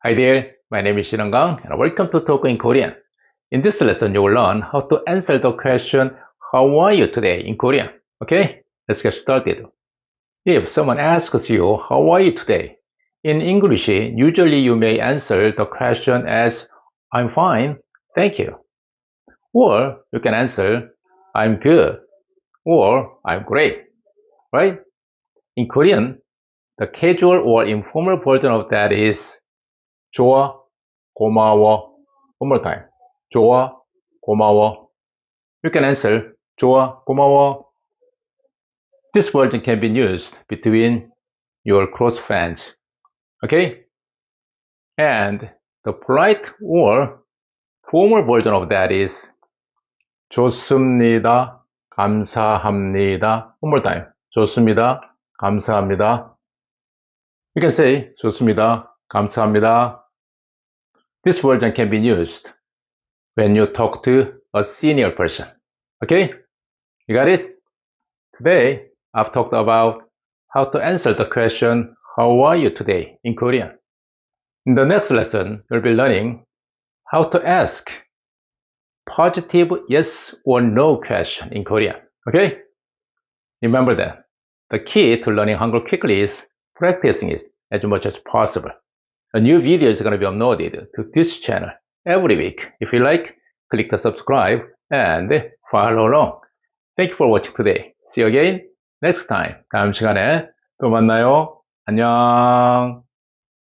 Hi there, my name is Shirang and welcome to Talk in Korean. In this lesson, you will learn how to answer the question, how are you today in Korean? Okay, let's get started. If someone asks you, how are you today? In English, usually you may answer the question as, I'm fine, thank you. Or you can answer, I'm good, or I'm great, right? In Korean, the casual or informal version of that is 좋아, 고마워. One more time. 좋아, 고마워. You can answer 좋아, 고마워. This version can be used between your close friends. Okay? And the polite or formal version of that is 좋습니다, 감사합니다. One more time. 좋습니다, 감사합니다. You can say 좋습니다, 감사합니다. This version can be used when you talk to a senior person. Okay? You got it? Today, I've talked about how to answer the question, how are you today in Korean? In the next lesson, you'll be learning how to ask positive yes or no question in Korean. Okay? Remember that. The key to learning Hangul quickly is practicing it as much as possible. A new video is going to be uploaded to this channel every week. If you like, click the subscribe and follow along. Thank you for watching today. See you again next time. 다음 시간에 또 만나요. 안녕.